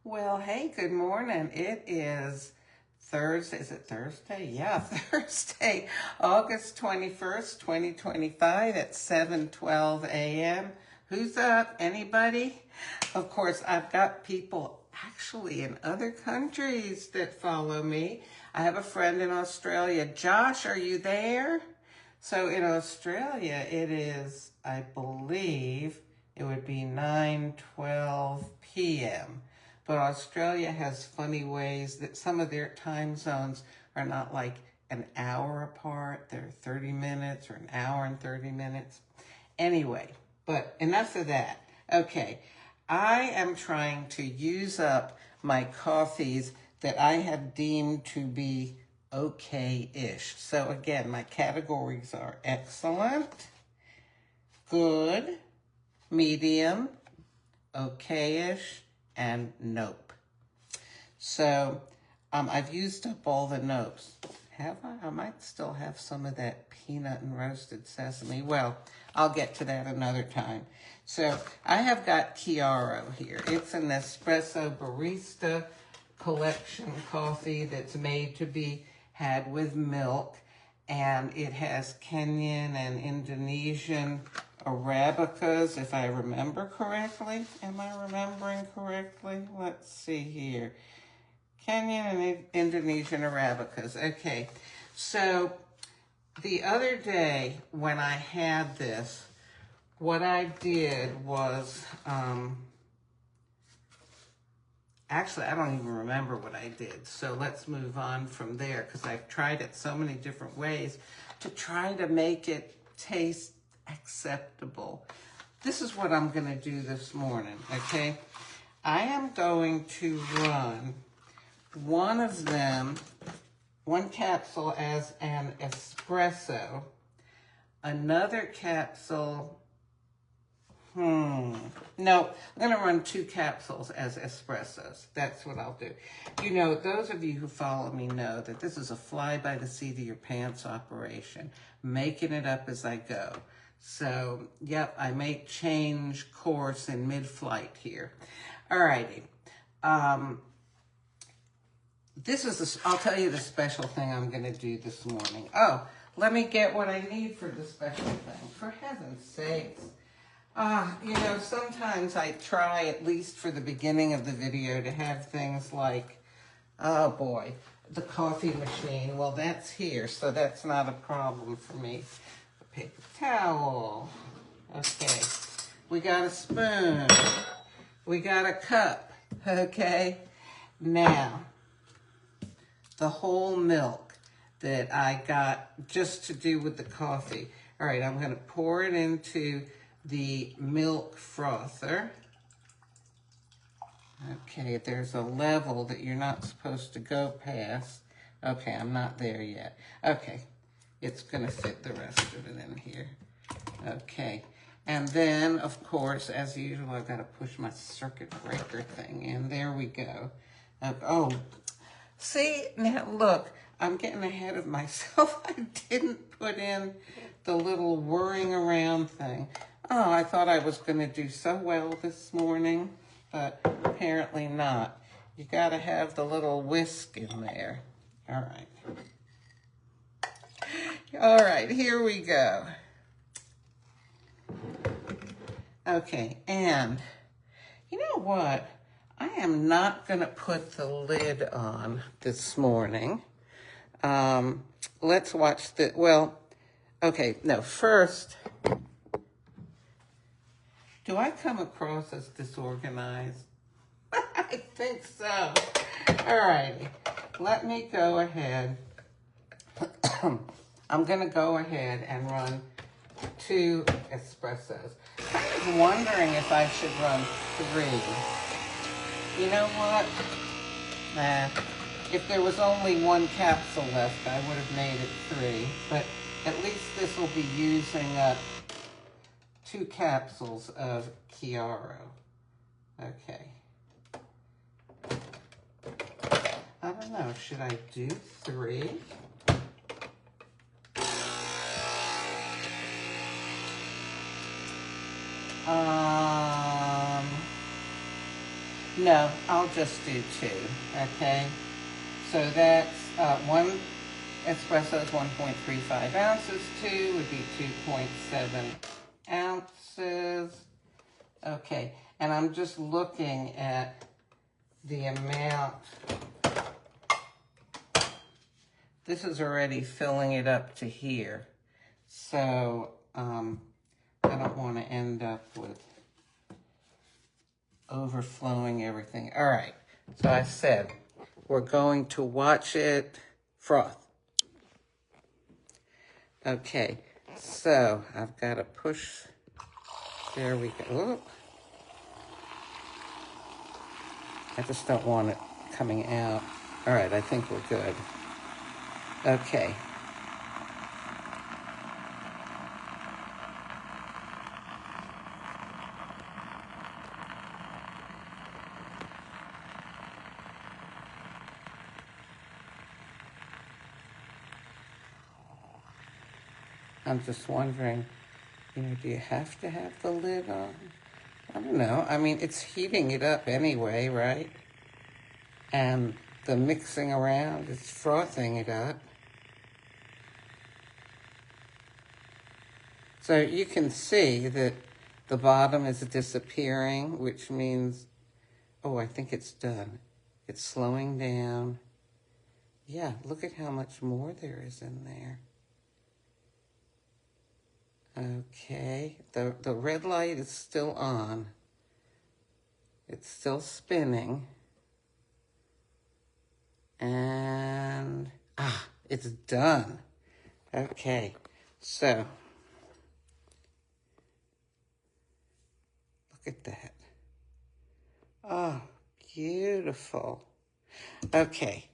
Well, hey, good morning. It is Thursday. Is it Thursday? Yeah, Thursday, August 21st, 2025 at 7:12 a.m. Who's up? Anybody? Of course, I've got people actually in other countries that follow me. I have a friend in Australia. Josh, are you there? So in Australia, it is, I believe, it would be 9:12 p.m. But Australia has funny ways that some of their time zones are not like an hour apart. They're 30 minutes or an hour and 30 minutes. Anyway, but enough of that. Okay, I am trying to use up my coffees that I have deemed to be okay-ish. So again, my categories are excellent, good, medium, okay-ish, and nope. So I've used up all the nopes. Have I? I might still have some of that peanut and roasted sesame. Well, I'll get to that another time. So I have got Chiaro here. It's an Nespresso Barista collection coffee that's made to be had with milk, and it has Kenyan and Indonesian Arabicas, if I remember correctly. Am I remembering correctly? Let's see here. Kenyan and Indonesian Arabicas. Okay, so the other day when I had this, what I did was, actually, I don't even remember what I did. So let's move on from there because I've tried it so many different ways to try to make it taste acceptable. This is what I'm going to do this morning, okay? I am going to run one of them, one capsule as an espresso, another capsule, no, I'm going to run 2 capsules as espressos. That's what I'll do. You know, those of you who follow me know that this is a fly by the seat of your pants operation, making it up as I go. So, yep, I may change course in mid-flight here. All righty. I'll tell you the special thing I'm going to do this morning. Oh, let me get what I need for the special thing. For heaven's sakes. You know, sometimes I try, at least for the beginning of the video, to have things like, oh boy, the coffee machine. Well, that's here, so that's not a problem for me. A paper towel. Okay. We got a spoon. We got a cup. Okay. Now, the whole milk that I got just to do with the coffee. All right, I'm going to pour it into the milk frother. Okay, there's a level that you're not supposed to go past. Okay, I'm not there yet. Okay, it's going to fit the rest of it in here. Okay, and then, of course, as usual, I've got to push my circuit breaker thing in. There we go. Oh, see, now look, I'm getting ahead of myself. I didn't put in the little whirring around thing. Oh, I thought I was going to do so well this morning, but apparently not. You got to have the little whisk in there. All right. All right, here we go. Okay, and you know what? I am not going to put the lid on this morning. Let's watch the, well, okay, no, first, do I come across as disorganized? I think so. All righty, let me go ahead. I'm going to go ahead and run 2 espressos. I'm wondering if I should run 3. You know what? Nah. If there was only 1 capsule left, I would have made it 3. But at least this will be using up 2 capsules of Chiaro. Okay. I don't know. Should I do 3? No, I'll just do 2, okay? So that's one espresso is 1.35 ounces, 2 would be 2.7 ounces. Okay, and I'm just looking at the amount. This is already filling it up to here. So I don't want to end up with overflowing everything. All right, so I said we're going to watch it froth. Okay, so I've got to push. There we go. Whoop. I just don't want it coming out. All right, I think we're good. Okay. I'm just wondering, do you have to have the lid on? I don't know. I mean, it's heating it up anyway, right? And the mixing around is frothing it up. So you can see that the bottom is disappearing, which means, oh, I think it's done. It's slowing down. Yeah, look at how much more there is in there. Okay, the red light is still on. It's still spinning. And, it's done. Okay, so, look at that. Oh, beautiful. Okay.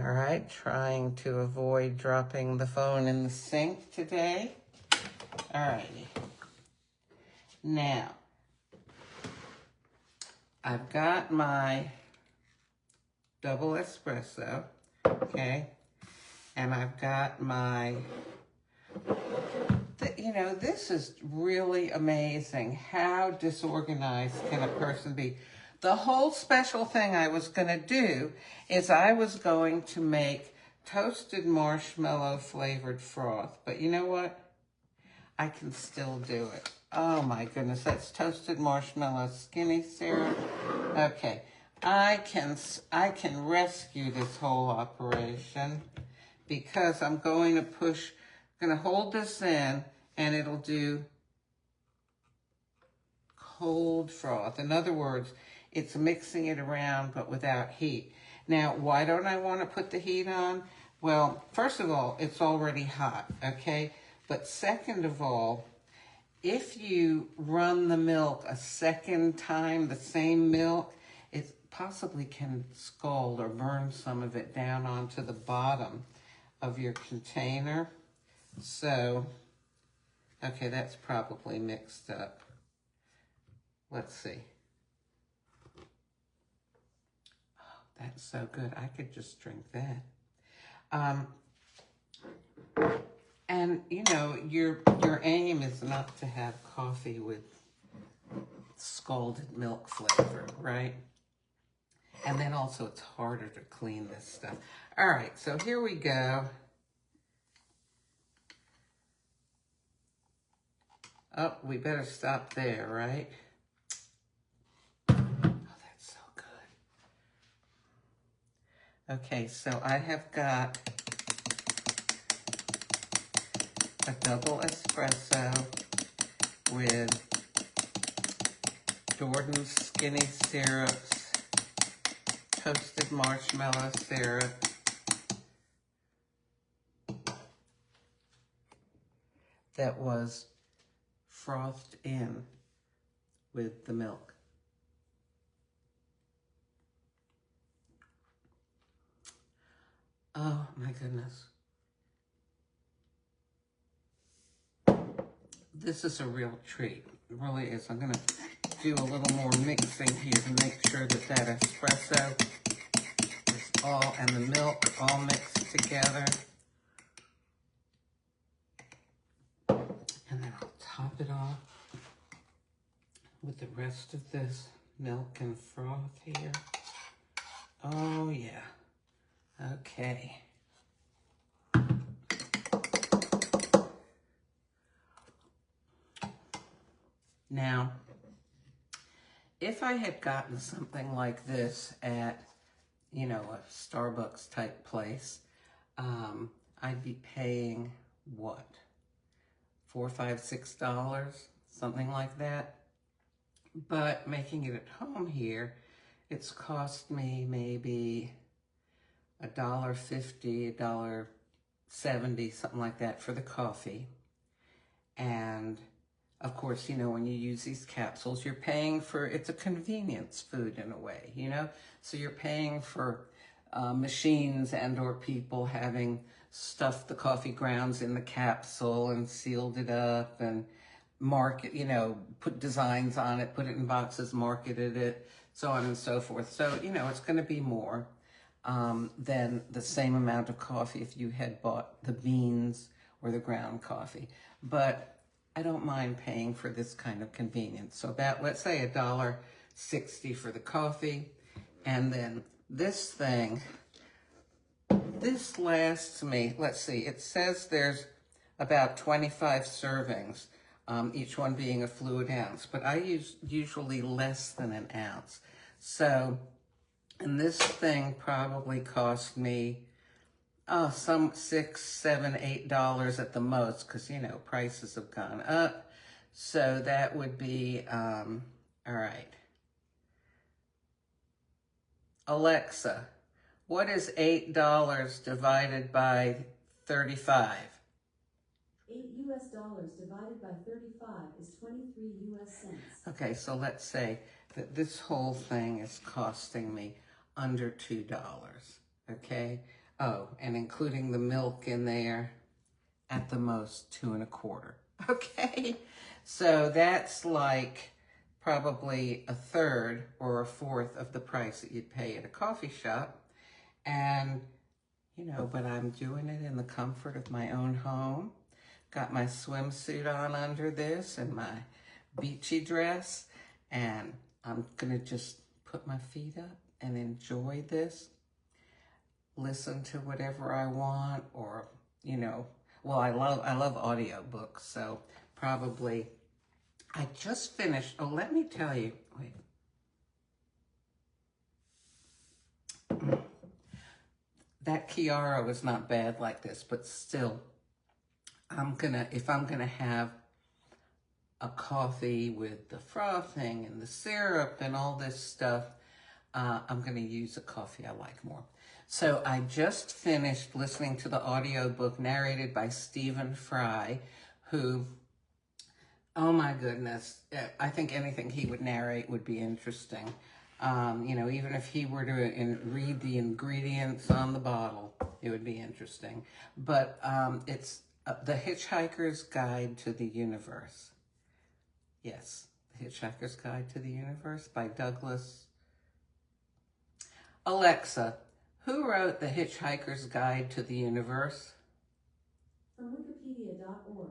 All right, trying to avoid dropping the phone in the sink today. All righty. Now, I've got my double espresso, okay? And I've got my, this is really amazing. How disorganized can a person be? The whole special thing I was going to do is I was going to make toasted marshmallow flavored froth. But you know what? I can still do it. Oh my goodness, that's toasted marshmallow skinny syrup. Okay, I can rescue this whole operation because I'm going to hold this in and it'll do cold froth. In other words, it's mixing it around but without heat. Now, why don't I want to put the heat on? Well, first of all, it's already hot, okay? But second of all, if you run the milk a second time, the same milk, it possibly can scald or burn some of it down onto the bottom of your container. So, okay, that's probably mixed up. Let's see. Oh, that's so good. I could just drink that. And, your aim is not to have coffee with scalded milk flavor, right? And then also it's harder to clean this stuff. All right, so here we go. Oh, we better stop there, right? Oh, that's so good. Okay, so I have got a double espresso with Jordan's skinny syrups, toasted marshmallow syrup, that was frothed in with the milk. Oh my goodness. This is a real treat. It really is. I'm going to do a little more mixing here to make sure that that espresso is all, and the milk all mixed together. And then I'll top it off with the rest of this milk and froth here. Oh yeah, okay. Now, if I had gotten something like this at, you know, a Starbucks type place, I'd be paying what? $4, $5, $6, something like that. But making it at home here, it's cost me maybe $1.50, $1.70, something like that for the coffee. And of course, you know, when you use these capsules, you're paying for, it's a convenience food in a way, you know? So you're paying for machines and or people having stuffed the coffee grounds in the capsule and sealed it up and market, you know, put designs on it, put it in boxes, marketed it, so on and so forth. So, you know, it's going to be more than the same amount of coffee if you had bought the beans or the ground coffee. But I don't mind paying for this kind of convenience. So about, let's say, $1.60 for the coffee. And then this thing, this lasts me, let's see, it says there's about 25 servings, each one being a fluid ounce, but I use usually less than an ounce. So, and this thing probably cost me some $6, $7, $8 at the most, because, you know, prices have gone up. So that would be, all right. Alexa, what is $8 divided by 35? $8 divided by 35 is 23 US cents. Okay, so let's say that this whole thing is costing me under $2, okay? Oh, and including the milk in there, at the most, 2 1/4. Okay, so that's like probably a third or a fourth of the price that you'd pay at a coffee shop. And, you know, but I'm doing it in the comfort of my own home. Got my swimsuit on under this and my beachy dress. And I'm gonna just put my feet up and enjoy this. Listen to whatever I want, or, you know, well, I love audiobooks, so probably, I just finished, oh, let me tell you, wait. That Chiaro is not bad like this, but still, if I'm gonna have a coffee with the frothing and the syrup and all this stuff, I'm gonna use a coffee I like more. So I just finished listening to the audiobook narrated by Stephen Fry, who, oh my goodness, I think anything he would narrate would be interesting. You know, even if he were to read the ingredients on the bottle, it would be interesting. But it's The Hitchhiker's Guide to the Universe. Yes, The Hitchhiker's Guide to the Universe by Douglas. Alexa, who wrote The Hitchhiker's Guide to the Universe? From Wikipedia.org.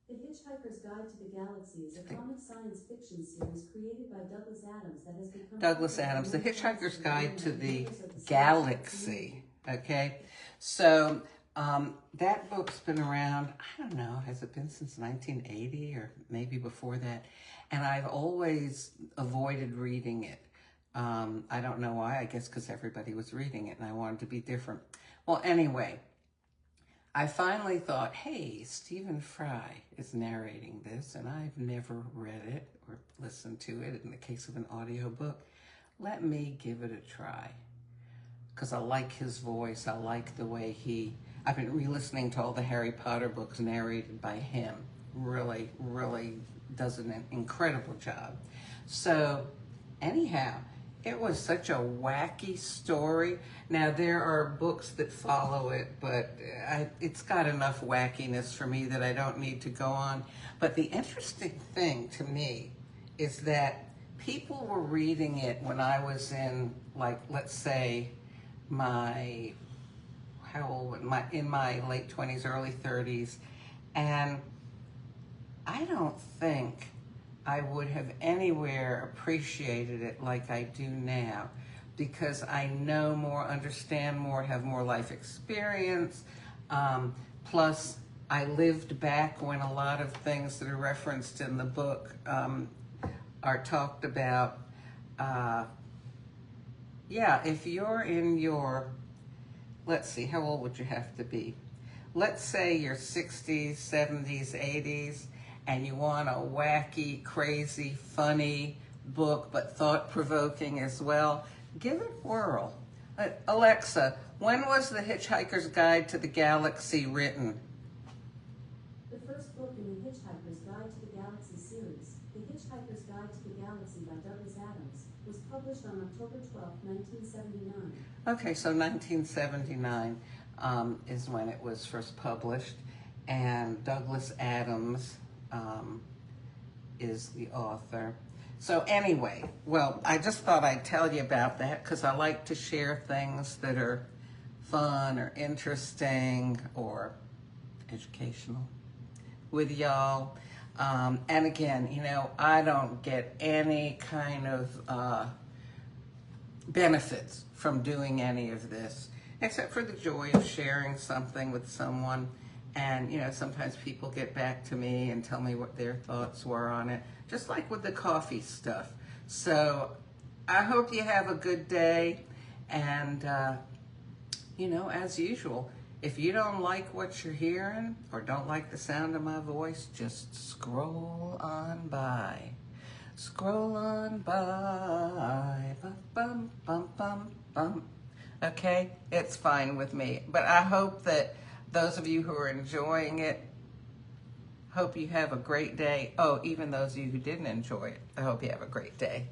The Hitchhiker's Guide to the Galaxy is a comic science fiction series created by Douglas Adams that has become... Douglas Adams, The Hitchhiker's Guide to the Galaxy, okay? So that book's been around, I don't know, has it been since 1980 or maybe before that? And I've always avoided reading it. I don't know why, I guess because everybody was reading it and I wanted to be different. Well, anyway, I finally thought, hey, Stephen Fry is narrating this and I've never read it or listened to it in the case of an audiobook. Let me give it a try. Because I like his voice, I like the way I've been re-listening to all the Harry Potter books narrated by him. Really, really does an incredible job. So, anyhow, it was such a wacky story. Now, there are books that follow it, but it's got enough wackiness for me that I don't need to go on. But the interesting thing to me is that people were reading it when I was in, like, let's say, in my late 20s, early 30s, and I don't think I would have anywhere appreciated it like I do now, because I know more, understand more, have more life experience. Plus, I lived back when a lot of things that are referenced in the book are talked about. Yeah, if you're in your, let's see, how old would you have to be? Let's say your 60s, 70s, 80s, and you want a wacky, crazy, funny book, but thought-provoking as well, give it a whirl. Alexa, when was The Hitchhiker's Guide to the Galaxy written? The first book in the Hitchhiker's Guide to the Galaxy series, The Hitchhiker's Guide to the Galaxy by Douglas Adams, was published on October 12, 1979. Okay, so 1979 is when it was first published, and Douglas Adams is the author. So anyway, well, I just thought I'd tell you about that because I like to share things that are fun or interesting or educational with y'all. And again, you know, I don't get any kind of benefits from doing any of this, except for the joy of sharing something with someone. And, you know, sometimes people get back to me and tell me what their thoughts were on it, just like with the coffee stuff. So I hope you have a good day. And, you know, as usual, if you don't like what you're hearing or don't like the sound of my voice, just scroll on by. Scroll on by. Bum, bum, bum, bum, bum. Okay? It's fine with me. But I hope that those of you who are enjoying it, hope you have a great day. Oh, even those of you who didn't enjoy it, I hope you have a great day.